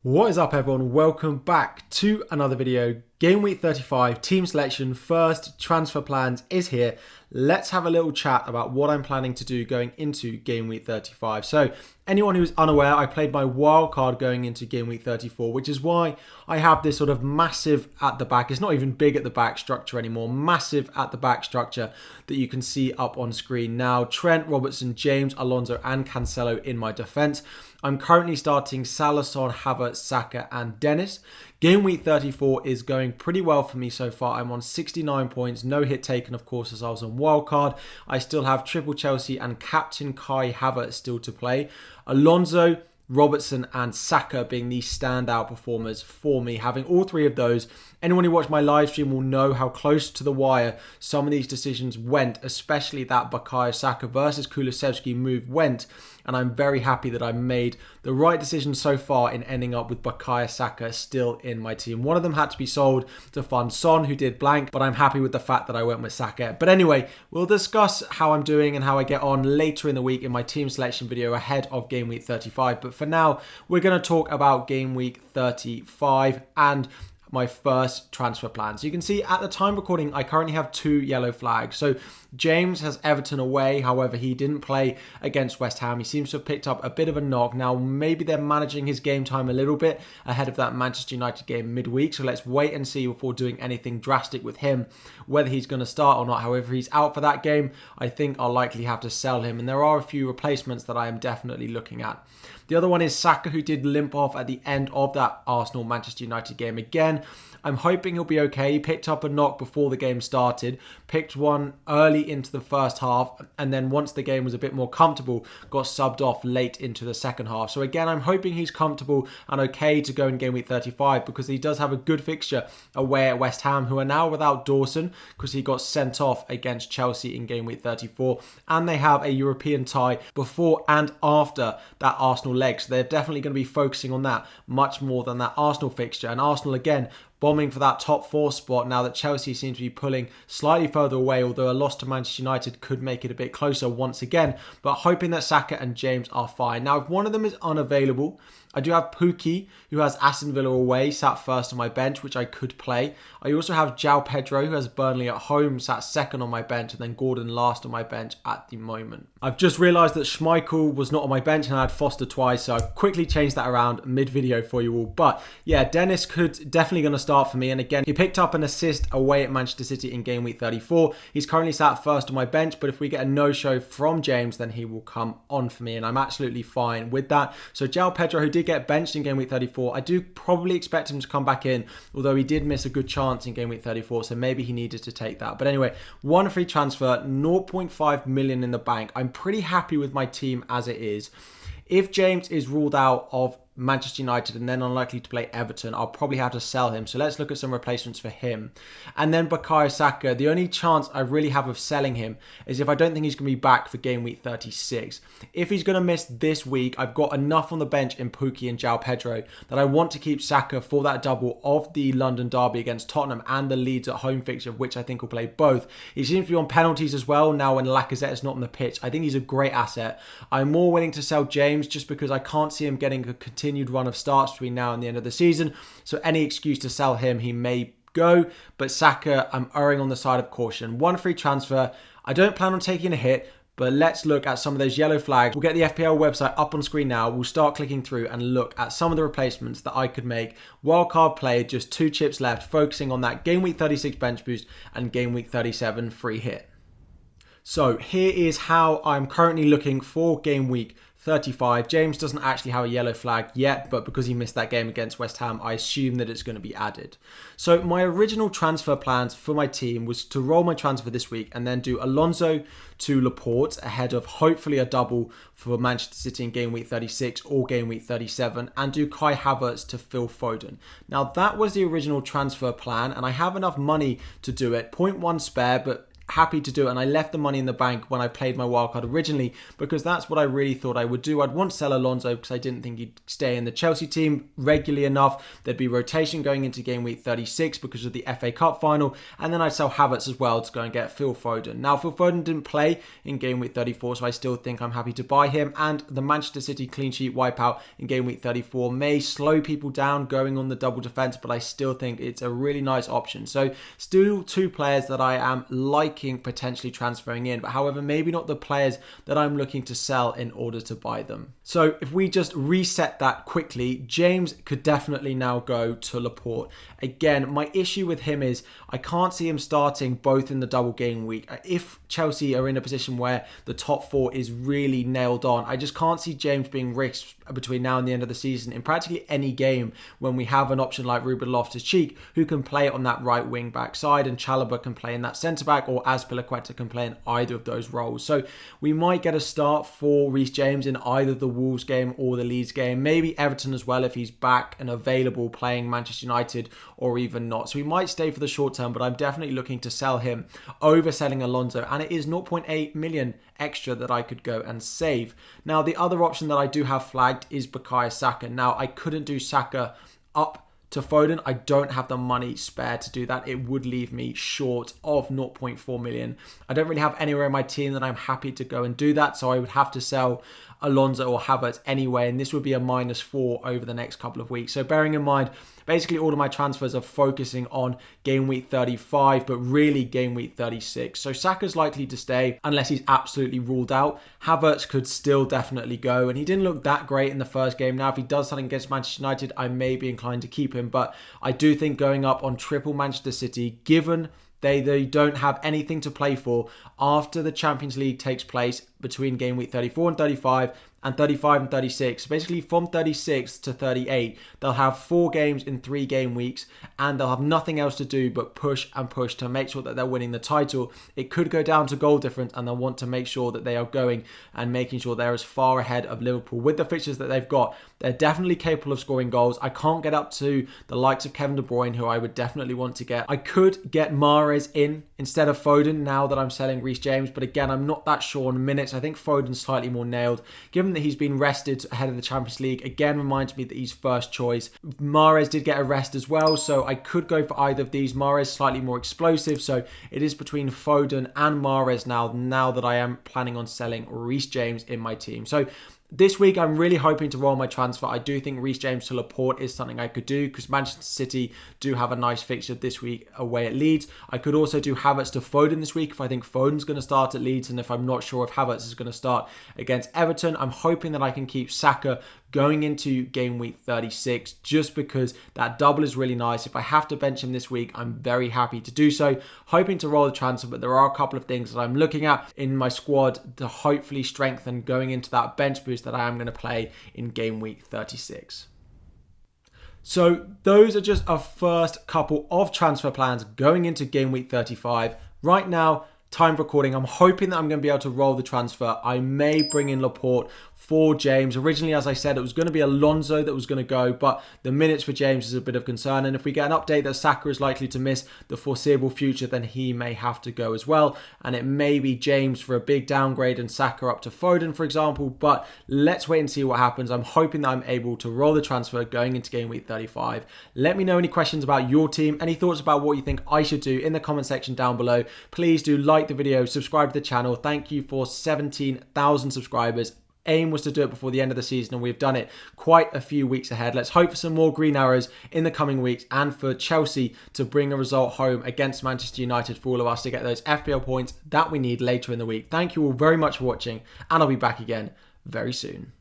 What is up everyone, welcome back to another video. Game week 35 team selection first transfer plans is here. Let's have a little chat about what I'm planning to do going into game week 35. So anyone who's unaware, I played my wild card going into game week 34, which is why I have this sort of massive at the back. It's not even big at the back structure anymore. Massive at the back structure that you can see up on screen now. Trent, Robertson, James, Alonso and Cancelo in my defense. I'm currently starting Salah, Son, Havertz, Saka and Dennis. Game week 34 is going pretty well for me so far. I'm on 69 points, no hit taken of course as I was on wildcard. I still have triple Chelsea and captain Kai Havertz still to play. Alonso, Robertson and Saka being the standout performers for me. Having all three of those, anyone who watched my live stream will know how close to the wire some of these decisions went, especially that Bukayo Saka versus Kulusevski move went. And I'm very happy that I made the right decision so far in ending up with Bukayo Saka still in my team. One of them had to be sold to fund Son, who did blank, but I'm happy with the fact that I went with Saka. But anyway, we'll discuss how I'm doing and how I get on later in the week in my team selection video ahead of game week 35. But for now, we're going to talk about game week 35 and my first transfer plan. So you can see at the time recording, I currently have 2 yellow flags. So James has Everton away. However, he didn't play against West Ham. He seems to have picked up a bit of a knock. Now, maybe they're managing his game time a little bit ahead of that Manchester United game midweek. So let's wait and see before doing anything drastic with him, whether he's going to start or not. However, he's out for that game. I think I'll likely have to sell him. And there are a few replacements that I am definitely looking at. The other one is Saka, who did limp off at the end of that Arsenal-Manchester United game again. I'm hoping he'll be okay. He picked up a knock before the game started, picked one early into the first half, and then once the game was a bit more comfortable, got subbed off late into the second half. So again, I'm hoping he's comfortable and okay to go in game week 35 because he does have a good fixture away at West Ham, who are now without Dawson because he got sent off against Chelsea in game week 34. And they have a European tie before and after that Arsenal leg. So they're definitely going to be focusing on that much more than that Arsenal fixture. And Arsenal, again, bombing for that top 4 spot now that Chelsea seems to be pulling slightly further away, although a loss to Manchester United could make it a bit closer once again, but hoping that Saka and James are fine. Now, if one of them is unavailable, I do have Pukki, who has Aston Villa away, sat first on my bench, which I could play. I also have João Pedro, who has Burnley at home, sat second on my bench, and then Gordon last on my bench at the moment. I've just realised that Schmeichel was not on my bench and I had Foster twice, so I've quickly changed that around mid-video for you all. But yeah, Dennis could definitely going to start for me. And again, he picked up an assist away at Manchester City in game week 34. He's currently sat first on my bench, but if we get a no-show from James, then he will come on for me, and I'm absolutely fine with that. So João Pedro, who did get benched in game week 34, I do probably expect him to come back in, although he did miss a good chance in game week 34, so maybe he needed to take that. But anyway, one free transfer, 0.5 million in the bank. I'm pretty happy with my team as it is. If James is ruled out of Manchester United and then unlikely to play Everton, I'll probably have to sell him. So let's look at some replacements for him. And then Bukayo Saka, the only chance I really have of selling him is if I don't think he's going to be back for game week 36. If he's going to miss this week, I've got enough on the bench in Pukki and João Pedro that I want to keep Saka for that double of the London derby against Tottenham and the Leeds at home fixture, which I think will play both. He seems to be on penalties as well now when Lacazette is not on the pitch. I think he's a great asset. I'm more willing to sell James just because I can't see him getting a continued run of starts between now and the end of the season. So any excuse to sell him, he may go. But Saka, I'm erring on the side of caution. One free transfer. I don't plan on taking a hit, but let's look at some of those yellow flags. We'll get the FPL website up on screen now. We'll start clicking through and look at some of the replacements that I could make. Wildcard play, just 2 chips left, focusing on that game week 36 bench boost and game week 37 free hit. So here is how I'm currently looking for game week 35. James doesn't actually have a yellow flag yet, but because he missed that game against West Ham, I assume that it's going to be added. So my original transfer plans for my team was to roll my transfer this week and then do Alonso to Laporte ahead of hopefully a double for Manchester City in game week 36 or game week 37, and do Kai Havertz to Phil Foden. Now that was the original transfer plan, and I have enough money to do it. 0.1 spare, but happy to do it, and I left the money in the bank when I played my wildcard originally because that's what I really thought I would do. I'd want to sell Alonso because I didn't think he'd stay in the Chelsea team regularly enough. There'd be rotation going into game week 36 because of the FA Cup final, and then I'd sell Havertz as well to go and get Phil Foden. Now, Phil Foden didn't play in game week 34, so I still think I'm happy to buy him, and the Manchester City clean sheet wipeout in game week 34 may slow people down going on the double defence, but I still think it's a really nice option. So still two players that I am liking potentially transferring in, but however, maybe not the players that I'm looking to sell in order to buy them. So if we just reset that quickly, James could definitely now go to Laporte. Again, my issue with him is I can't see him starting both in the double game week. If Chelsea are in a position where the top four is really nailed on, I just can't see James being risked between now and the end of the season in practically any game when we have an option like Ruben Loftus-Cheek who can play on that right wing back side, and Chalobah can play in that centre back, or Azpilicueta can play in either of those roles. So we might get a start for Reece James in either the Wolves game or the Leeds game, maybe Everton as well if he's back and available playing Manchester United, or even not. So he might stay for the short term, but I'm definitely looking to sell him over selling Alonso, and it is 0.8 million extra that I could go and save. Now, the other option that I do have flagged is Bukayo Saka. Now, I couldn't do Saka up to Foden. I don't have the money spare to do that. It would leave me short of 0.4 million. I don't really have anywhere in my team that I'm happy to go and do that, so I would have to sell Alonso or Havertz anyway, and this would be a -4 over the next couple of weeks. So bearing in mind, basically all of my transfers are focusing on game week 35, but really game week 36. So Saka's likely to stay unless he's absolutely ruled out. Havertz could still definitely go, and he didn't look that great in the first game. Now, if he does something against Manchester United, I may be inclined to keep him, but I do think going up on triple Manchester City, given they don't have anything to play for after the Champions League takes place between game week 34 and 35 and 35 and 36. Basically from 36 to 38, they'll have 4 games in 3 game weeks, and they'll have nothing else to do but push and push to make sure that they're winning the title. It could go down to goal difference, and they'll want to make sure that they are going and making sure they're as far ahead of Liverpool. With the fixtures that they've got, they're definitely capable of scoring goals. I can't get up to the likes of Kevin De Bruyne, who I would definitely want to get. I could get Mahrez in instead of Foden now that I'm selling Reece James, but again, I'm not that sure on minutes. I think Foden's slightly more nailed. Given that he's been rested ahead of the Champions League, again reminds me that he's first choice. Mahrez did get a rest as well, so I could go for either of these. Mahrez slightly more explosive, so it is between Foden and Mahrez now that I am planning on selling Reece James in my team. So this week, I'm really hoping to roll my transfer. I do think Reece James to Laporte is something I could do because Manchester City do have a nice fixture this week away at Leeds. I could also do Havertz to Foden this week if I think Foden's going to start at Leeds, and if I'm not sure if Havertz is going to start against Everton. I'm hoping that I can keep Saka going into game week 36 just because that double is really nice. If I have to bench him this week, I'm very happy to do so. Hoping to roll the transfer, but there are a couple of things that I'm looking at in my squad to hopefully strengthen going into that bench boost that I am going to play in game week 36. So those are just our first couple of transfer plans going into game week 35. Right now, time recording, I'm hoping that I'm going to be able to roll the transfer. I may bring in Laporte for James. Originally, as I said, it was going to be Alonso that was going to go, but the minutes for James is a bit of concern. And if we get an update that Saka is likely to miss the foreseeable future, then he may have to go as well. And it may be James for a big downgrade and Saka up to Foden, for example. But let's wait and see what happens. I'm hoping that I'm able to roll the transfer going into game week 35. Let me know any questions about your team, any thoughts about what you think I should do in the comment section down below. Please do like the video, subscribe to the channel. Thank you for 17,000 subscribers. Aim was to do it before the end of the season, and we've done it quite a few weeks ahead. Let's hope for some more green arrows in the coming weeks and for Chelsea to bring a result home against Manchester United for all of us to get those FPL points that we need later in the week. Thank you all very much for watching, and I'll be back again very soon.